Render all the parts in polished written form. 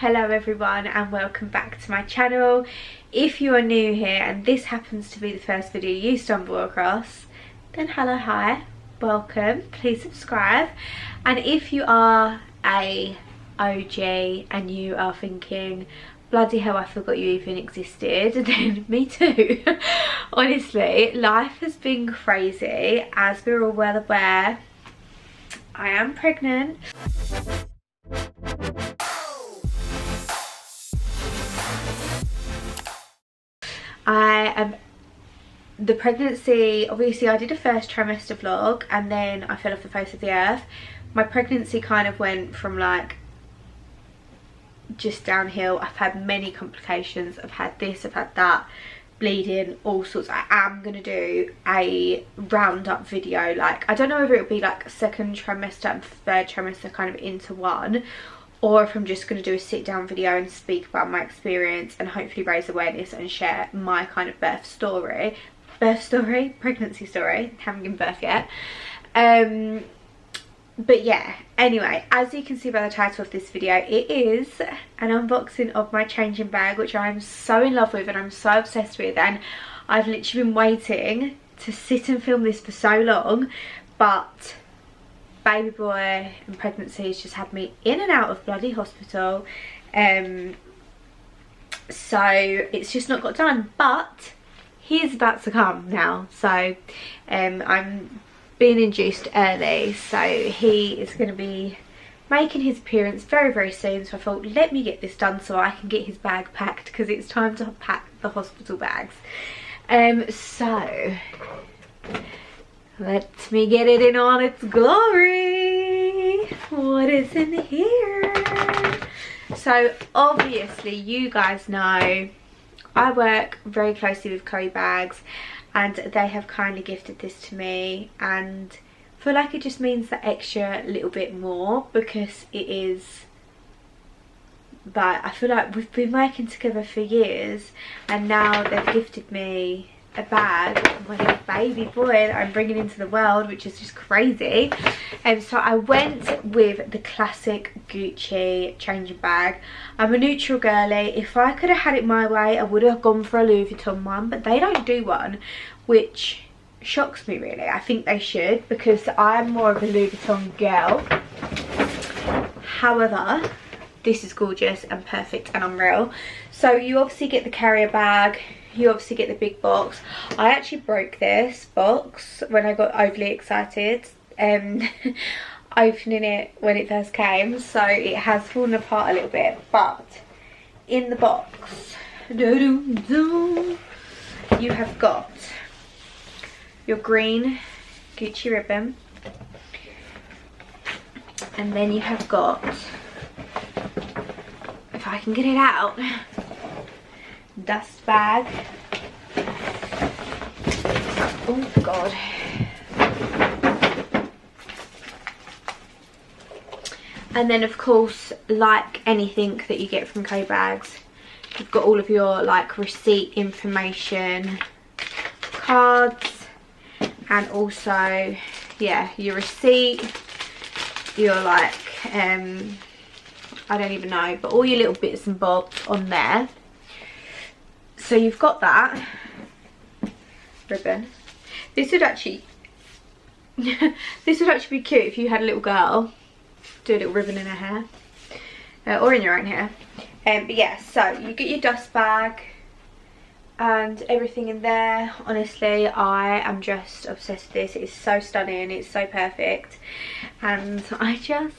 Hello everyone and welcome back to my channel. If you are new here and this happens to be the first video you stumble across, then hello, hi, welcome, please subscribe. And if you are a OG and you are thinking, bloody hell, I forgot you even existed, then me too. Honestly, life has been crazy. As we're all well aware, I am pregnant. The pregnancy, obviously I did a first trimester vlog and then I fell off the face of the earth. My pregnancy kind of went from like just downhill. I've had many complications. I've had this, I've had that, bleeding, all sorts. I am gonna do a roundup video, like I don't know whether it'll be like second trimester and third trimester kind of into one, or if I'm just going to do a sit down video and speak about my experience and hopefully raise awareness and share my kind of pregnancy story, haven't given birth yet. But yeah, anyway, as you can see by the title of this video, it is an unboxing of my changing bag, which I'm so in love with and I'm so obsessed with, and I've literally been waiting to sit and film this for so long, but baby boy and pregnancy has just had me in and out of bloody hospital, so it's just not got done. But he is about to come now, so I'm being induced early, so he is going to be making his appearance very, very soon. So I thought, let me get this done so I can get his bag packed, because it's time to pack the hospital bags. So let me get it in all its glory. What is in here? So obviously you guys know I work very closely with Chloe Bags, and they have kindly gifted this to me, and I feel like it just means that extra little bit more, because it is, but I feel like we've been working together for years and now they've gifted me a bag of my little baby boy that I'm bringing into the world, which is just crazy. And so I went with the classic Gucci changing bag. I'm a neutral girly. If I could have had it my way, I would have gone for a Louis Vuitton one, but they don't do one, which shocks me really. I think they should, because I'm more of a Louis Vuitton girl. However, this is gorgeous and perfect and unreal. So you obviously get the carrier bag, you obviously get the big box. I actually broke this box when I got overly excited opening it when it first came, so it has fallen apart a little bit. But in the box, you have got your green Gucci ribbon, and then you have got, if I can get it out, dust bag. Oh god. And then of course, like anything that you get from Chloe Bags, you've got all of your like receipt information, cards, and also yeah, your receipt, your like I don't even know, but all your little bits and bobs on there. So you've got that ribbon. This would actually this would actually be cute if you had a little girl do a little ribbon in her hair, or in your own hair. But yeah, so you get your dust bag and everything in there. Honestly, I am just obsessed with this. It is so stunning, it's so perfect, and I could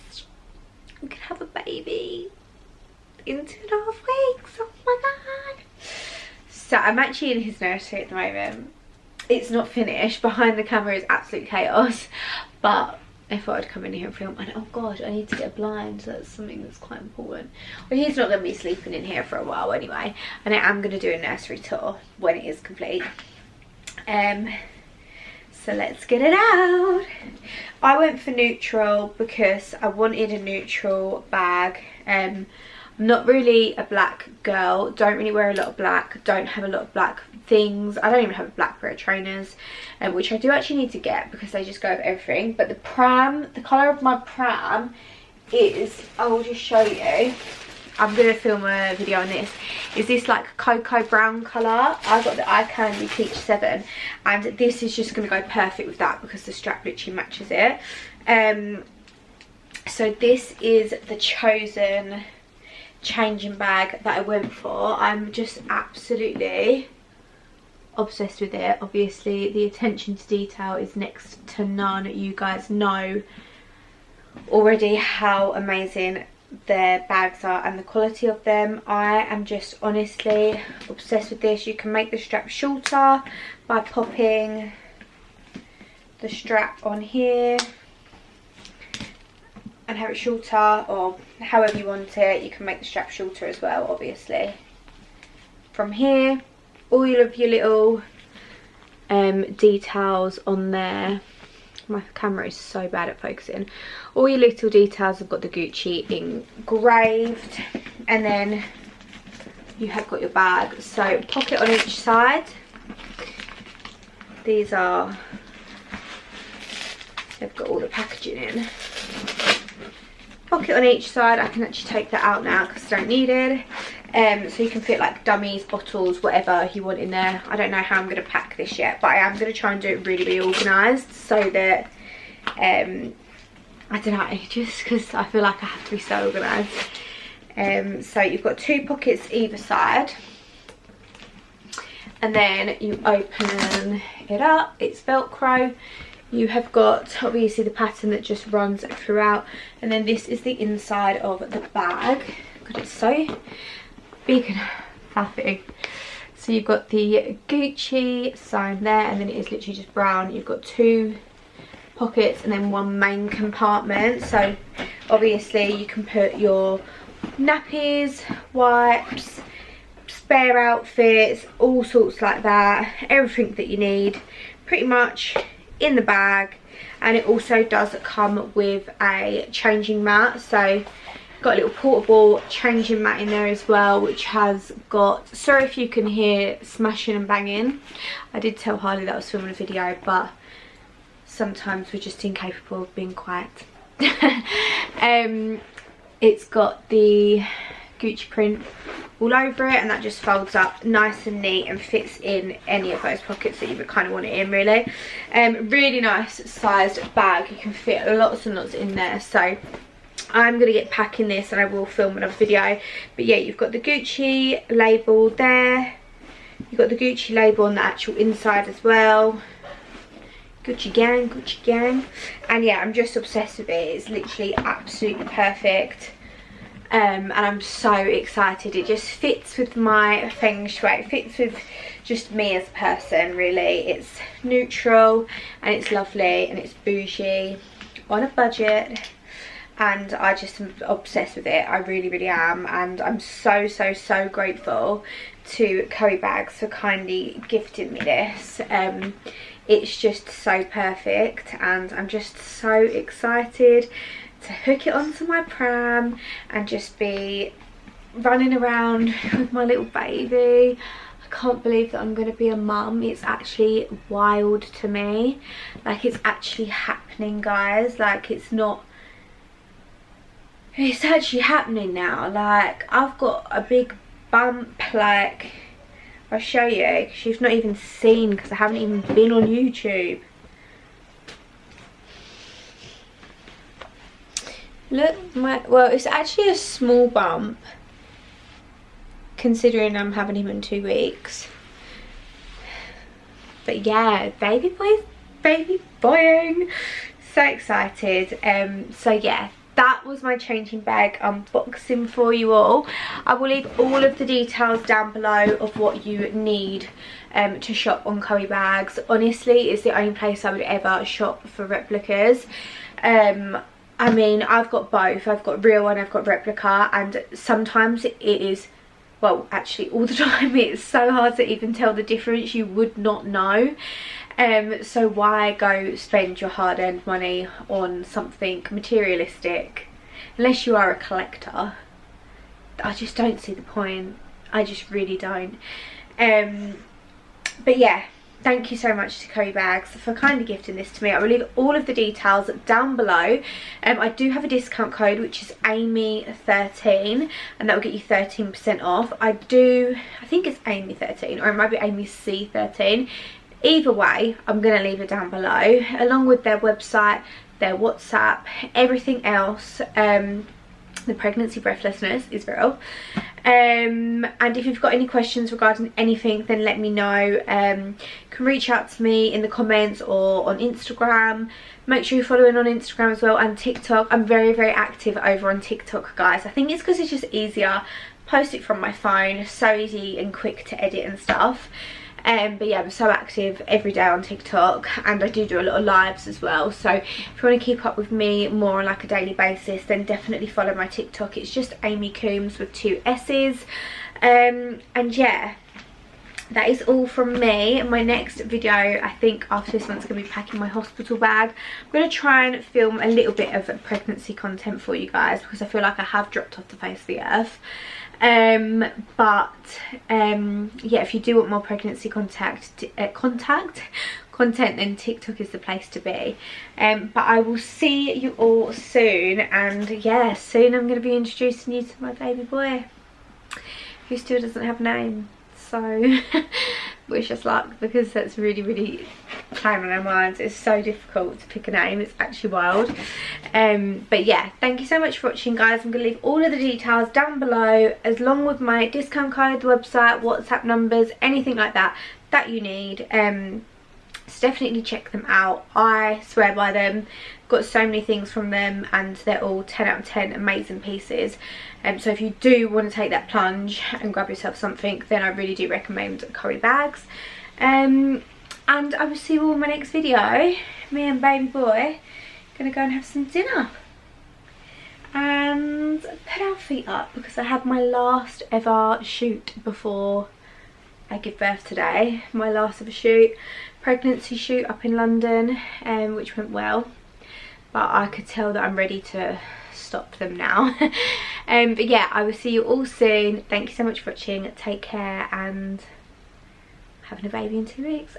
have a baby in 2.5 weeks. Oh my god. So I'm actually in his nursery at the moment. It's not finished. Behind the camera is absolute chaos, but I thought I'd come in here and film. And oh god, I need to get a blind, so that's something that's quite important. Well, he's not going to be sleeping in here for a while anyway, and I am going to do a nursery tour when it is complete. So let's get it out. I went for neutral because I wanted a neutral bag. I'm not really a black girl, don't really wear a lot of black, don't have a lot of black things. I don't even have a black pair of trainers, which I do actually need to get because they just go with everything. But the colour of my pram is, I will just show you, I'm going to film a video on this, is this like cocoa brown colour. I got the Eye Candy Peach 7, and this is just going to go perfect with that because the strap literally matches it. So this is the chosen changing bag that I went for. I'm just absolutely obsessed with it. Obviously the attention to detail is next to none. You guys know already how amazing their bags are and the quality of them. I am just honestly obsessed with this. You can make the strap shorter by popping the strap on here and have it shorter, or however you want it. You can make the strap shorter as well, obviously. From here, all of your little details on there. My camera is so bad at focusing. All your little details have got the Gucci engraved, and then you have got your bag. So pocket on each side. These are, they've got all the packaging in. Pocket on each side. I can actually take that out now because I don't need it. So you can fit like dummies, bottles, whatever you want in there. I don't know how I'm going to pack this yet, but I am going to try and do it really organised so that I don't know, just because I feel like I have to be so organised. So you've got 2 pockets either side, and then you open it up. It's Velcro. You have got obviously the pattern that just runs throughout, and then this is the inside of the bag. God, it's so big and fluffy. So you've got the Gucci sign there, and then it is literally just brown. You've got 2 pockets and then 1 main compartment. So obviously you can put your nappies, wipes, spare outfits, all sorts like that, everything that you need pretty much in the bag. And it also does come with a changing mat, so got a little portable changing mat in there as well, which has got, sorry if you can hear smashing and banging, I did tell Harley that I was filming a video, but sometimes we're just incapable of being quiet. It's got the Gucci print all over it, and that just folds up nice and neat and fits in any of those pockets that you would kind of want it in, really. Really nice sized bag. You can fit lots and lots in there. So I'm going to get packing this and I will film another video. But yeah, you've got the Gucci label there. You've got the Gucci label on the actual inside as well. Gucci gang, Gucci gang. And yeah, I'm just obsessed with it. It's literally absolutely perfect. And I'm so excited. It just fits with my feng shui. It fits with just me as a person, really. It's neutral and it's lovely and it's bougie on a budget. And I just am obsessed with it. I really, really am. And I'm so, so, so grateful to Curry Bags for kindly gifting me this. It's just so perfect, and I'm just so excited to hook it onto my pram and just be running around with my little baby. I can't believe that I'm going to be a mum. It's actually wild to me. Like, it's actually happening, guys. Like, it's not... It's actually happening now. Like, I've got a big bump. Like, I'll show you, because you've not even seen, because I haven't even been on YouTube. Look, well, it's actually a small bump, considering I'm having him in 2 weeks. But yeah, baby boying. So excited. So yeah, that was my changing bag unboxing for you all. I will leave all of the details down below of what you need to shop on Curry Bags. Honestly, it's the only place I would ever shop for replicas. I mean, I've got both. I've got real and I've got replica, and sometimes it is, well, actually all the time, it's so hard to even tell the difference. You would not know. So why go spend your hard-earned money on something materialistic unless you are a collector? I just don't see the point. I just really don't. But yeah, thank you so much to Curry Bags for kindly gifting this to me. I will leave all of the details down below. I do have a discount code which is Amy13, and that will get you 13% off. I think it's Amy13, or it might be AmyC13. Either way, I'm going to leave it down below, along with their website, their WhatsApp, everything else. The pregnancy breathlessness is real. And if you've got any questions regarding anything, then let me know. You can reach out to me in the comments or on Instagram. Make sure you're following on Instagram as well, and TikTok. I'm very, very active over on TikTok, guys. I think it's because it's just easier. Post it from my phone, so easy and quick to edit and stuff. But yeah, I'm so active every day on TikTok, and I do a lot of lives as well. So if you want to keep up with me more on like a daily basis, then definitely follow my TikTok. It's just Amy Coombes with 2 S's. And yeah, that is all from me. My next video, I think after this one's going to be packing my hospital bag. I'm going to try and film a little bit of pregnancy content for you guys, because I feel like I have dropped off the face of the earth. Yeah, if you do want more pregnancy content, then TikTok is the place to be. But I will see you all soon, and yeah, soon I'm going to be introducing you to my baby boy, who still doesn't have a name. So wish us luck, because that's really, really playing on our minds. It's so difficult to pick a name. It's actually wild. But yeah, thank you so much for watching, guys. I'm going to leave all of the details down below, along with my discount code, the website, WhatsApp numbers, anything like that you need. So definitely check them out. I swear by them. Got so many things from them, and they're all 10 out of 10 amazing pieces. So if you do want to take that plunge and grab yourself something, then I really do recommend Curry Bags. And I will see you all in my next video. Me and baby boy gonna go and have some dinner and put our feet up, because I had my last ever shoot before I give birth today. My last ever shoot, pregnancy shoot up in London, which went well, but I could tell that I'm ready to stop them now. But yeah, I will see you all soon. Thank you so much for watching. Take care, and having a baby in 2 weeks.